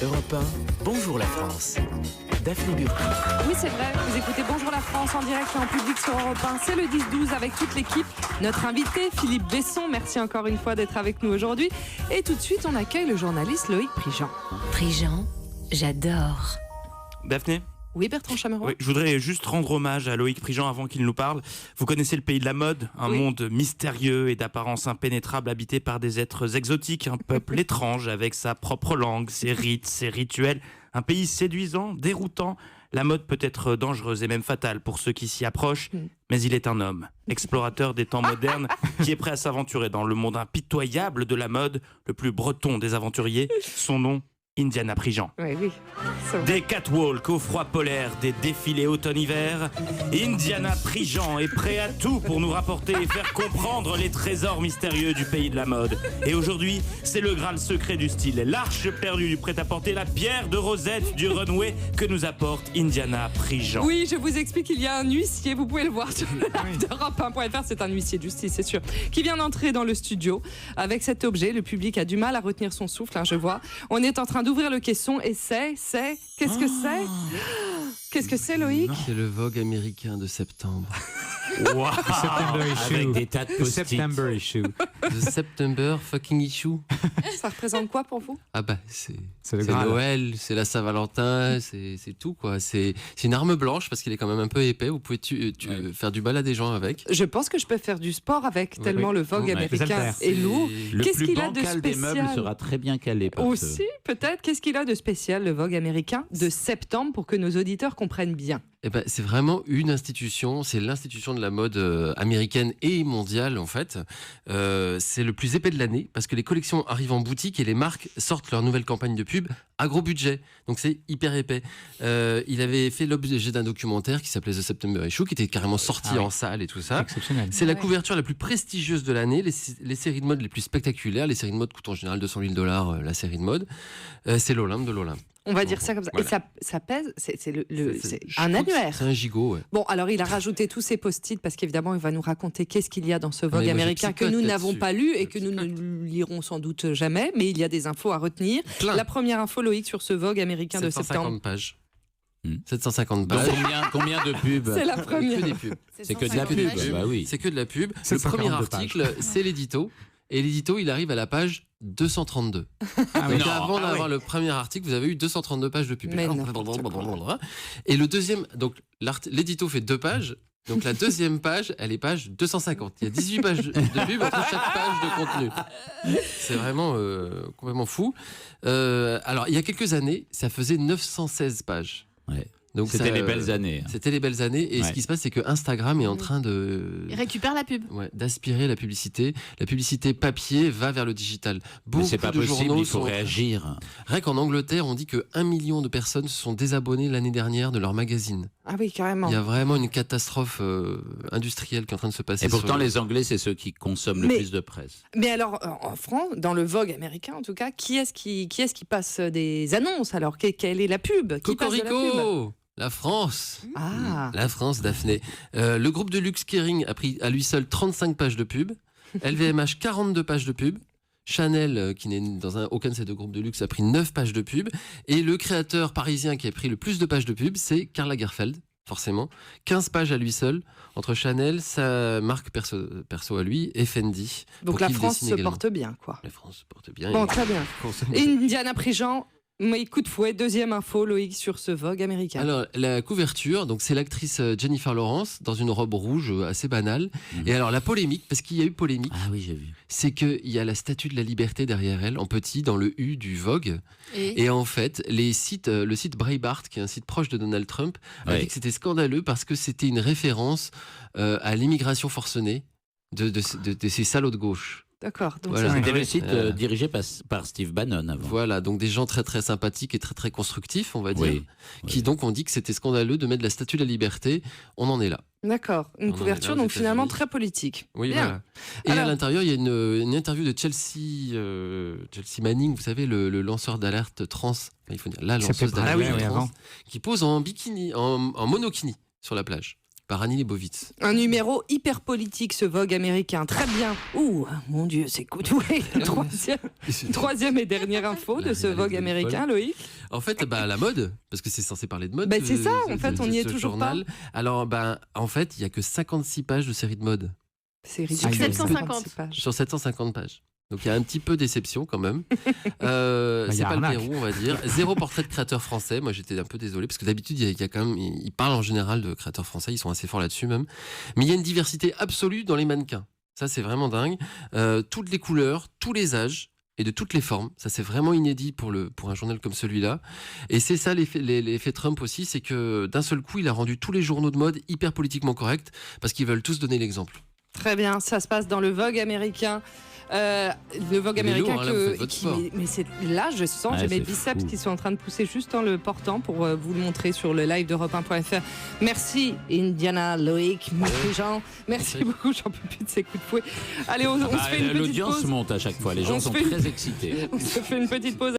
Europe 1, bonjour la France. Daphné Burki. Oui, c'est vrai, vous écoutez Bonjour la France en direct et en public sur Europe 1. C'est le 10-12 avec toute l'équipe. Notre invité, Philippe Besson, merci encore une fois d'être avec nous aujourd'hui. Et tout de suite, on accueille le journaliste Loïc Prigent. Prigent, j'adore. Daphné ? Oui, Bertrand Chameroy. Oui, je voudrais juste rendre hommage à Loïc Prigent avant qu'il nous parle. Vous connaissez le pays de la mode, un monde mystérieux et d'apparence impénétrable habité par des êtres exotiques, un peuple étrange avec sa propre langue, ses rites, ses rituels. Un pays séduisant, déroutant. La mode peut être dangereuse et même fatale pour ceux qui s'y approchent, mais il est un homme, explorateur des temps modernes, qui est prêt à s'aventurer dans le monde impitoyable de la mode, le plus breton des aventuriers. Son nom, Indiana Prigent. Oui. Des catwalks au froid polaire, des défilés automne-hiver, Indiana Prigent est prêt à tout pour nous rapporter et faire comprendre les trésors mystérieux du pays de la mode. Et aujourd'hui, c'est le Graal secret du style, l'arche perdue du prêt-à-porter, la pierre de Rosette du runway que nous apporte Indiana Prigent. Oui, je vous explique, il y a un huissier, vous pouvez le voir sur Europe1.fr, c'est un huissier de justice, c'est sûr, qui vient d'entrer dans le studio avec cet objet. Le public a du mal à retenir son souffle, je vois. On est en train d'ouvrir le caisson et qu'est-ce que c'est ? Qu'est-ce que c'est, Loïc ? C'est le Vogue américain de septembre. Wow. September issue. Avec des tas de post-it. September issue. The September fucking issue. Ça représente quoi pour vous ? Ah bah c'est le Graal. Noël, c'est la Saint-Valentin, c'est tout quoi. C'est une arme blanche parce qu'il est quand même un peu épais. Vous pouvez faire du mal à des gens avec. Je pense que je peux faire du sport avec, tellement le Vogue américain est lourd. Le Qu'est-ce plus qu'il a de bancal des spécial ? meubles sera très bien calé par Aussi, peut-être. Qu'est-ce qu'il a de spécial, le Vogue américain de septembre, pour que nos auditeurs comprennent bien ? Eh ben, c'est vraiment une institution, c'est l'institution de la mode américaine et mondiale en fait. C'est le plus épais de l'année parce que les collections arrivent en boutique et les marques sortent leur nouvelle campagne de pub à gros budget. Donc c'est hyper épais. Il avait fait l'objet d'un documentaire qui s'appelait The September Issue, qui était carrément sorti en salle et tout ça. Exceptionnel. C'est la couverture la plus prestigieuse de l'année, les séries de mode les plus spectaculaires. Les séries de mode coûtent en général $200 000 la série de mode. C'est l'Olympe de l'Olympe. On va dire ça comme ça. Voilà. Et ça pèse, c'est un annuaire. C'est un gigot, ouais. Bon, alors il a rajouté tous ces post-it parce qu'évidemment, il va nous raconter qu'est-ce qu'il y a dans ce Vogue moi, américain je que psychote nous n'avons là-dessus. pas lu et que nous ne lirons sans doute jamais, mais il y a des infos à retenir. Plein. La première info, Loïc, sur ce Vogue américain de septembre. 750 pages. Hmm. 750 Donc pages. combien de pubs ? C'est la Que première. des pubs. C'est que de la pub, bah oui. C'est que de la pub. Le 742 premier pages. article, c'est l'édito. Et l'édito, il arrive à la page 232. Ah oui. Donc Non, avant ah d'avoir oui. le premier article, vous avez eu 232 pages de pub. Mais n'importe Et le deuxième, donc l'édito fait 2 pages. Donc la deuxième page, elle est page 250. Il y a 18 pages de pub entre chaque page de contenu. C'est vraiment complètement fou. Alors il y a quelques années, ça faisait 916 pages. Ouais. Donc C'était ça, les belles années. C'était les belles années. Et ce Ouais. qui se passe, c'est que Instagram est en train Il récupère la pub. d'aspirer la publicité. La publicité papier va vers le digital. Mais Beaucoup c'est pas de possible, journaux il faut sont... réagir. Rien qu'en Angleterre, on dit que 1 million de personnes se sont désabonnées l'année dernière de leur magazine. Ah oui, carrément. Il y a vraiment une catastrophe industrielle qui est en train de se passer. Et pourtant, sur- les Anglais, c'est ceux qui consomment le Mais- plus de presse. Mais alors, en France, dans le Vogue américain en tout cas, qui est-ce qui passe des annonces alors ? Quelle est la pub ? Qui passe de la pub ? Cocorico, la France. Ah, La France, Daphné. Le groupe de luxe Kering a pris à lui seul 35 pages de pub. LVMH, 42 pages de pub. Chanel, qui n'est dans aucun de ces deux groupes de luxe, a pris 9 pages de pub. Et le créateur parisien qui a pris le plus de pages de pub, c'est Karl Lagerfeld, forcément. 15 pages à lui seul, entre Chanel, sa marque perso à lui, et Fendi. donc pour la qu'il France dessine se également. porte bien, quoi. La France se porte bien. Bon, et très bien. consomme- Indiana Prigent, coup de fouet, deuxième info, Loïc, sur ce Vogue américain. Alors, la couverture, donc c'est l'actrice Jennifer Lawrence dans une robe rouge assez banale. Et alors, la polémique, parce qu'il y a eu polémique, Ah oui, j'ai vu. c'est qu'il y a la statue de la liberté derrière elle, en petit, dans le U du Vogue. Et en fait, le site Breitbart, qui est un site proche de Donald Trump, a Ouais. dit que c'était scandaleux parce que c'était une référence à l'immigration forcenée de ces salauds de gauche. D'accord. Donc Voilà. c'est- C'était Ouais. le site dirigé par Steve Bannon avant. Voilà, donc des gens très très sympathiques et très très constructifs, on va dire, Oui. qui donc ont dit que c'était scandaleux de mettre la statue de la liberté. On en est là. D'accord. Une On en est couverture là aux donc finalement États-Unis. très politique. Oui, Bien. voilà. Et Alors- à l'intérieur, il y a une interview de Chelsea Manning, vous savez, le lanceur d'alerte trans, enfin, il faut dire la Qui s'appelait lanceuse d'alerte Bradley, oui, trans, avant. qui pose en bikini, en monokini sur la plage. par Annie Leibovitz. Un numéro hyper politique, ce Vogue américain. Très bien. Ouh, mon Dieu, c'est coudoué. Troisième et dernière info de ce Vogue américain, Loïc. En fait, la mode, parce que c'est censé parler de mode. C'est ça, en fait, on n'y est toujours journal. Alors, en fait, il n'y a que 56 pages de série de mode. C'est Sur ridicule. 750. Sur 750 pages. Donc il y a un petit peu déception quand même. C'est pas le Pérou, on va dire. 0 portrait de créateur français. Moi j'étais un peu désolé parce que d'habitude il y a quand même, ils parlent en général de créateurs français, ils sont assez forts là-dessus même. Mais il y a une diversité absolue dans les mannequins. Ça c'est vraiment dingue. Toutes les couleurs, tous les âges et de toutes les formes. Ça c'est vraiment inédit pour un journal comme celui-là. Et c'est ça l'effet Trump aussi, c'est que d'un seul coup il a rendu tous les journaux de mode hyper politiquement corrects parce qu'ils veulent tous donner l'exemple. Très bien, ça se passe dans le Vogue américain. Le Vogue américain mais c'est là je sens j'ai mes biceps qui sont en train de pousser juste en le portant pour vous le montrer sur le live d'Europe1.fr. Merci Indiana, Loïc, Jean, merci beaucoup, j'en peux plus de ces coups de fouet. Allez, on se fait une petite pause. L'audience monte à chaque fois, les gens sont très excités. On se fait une petite pause.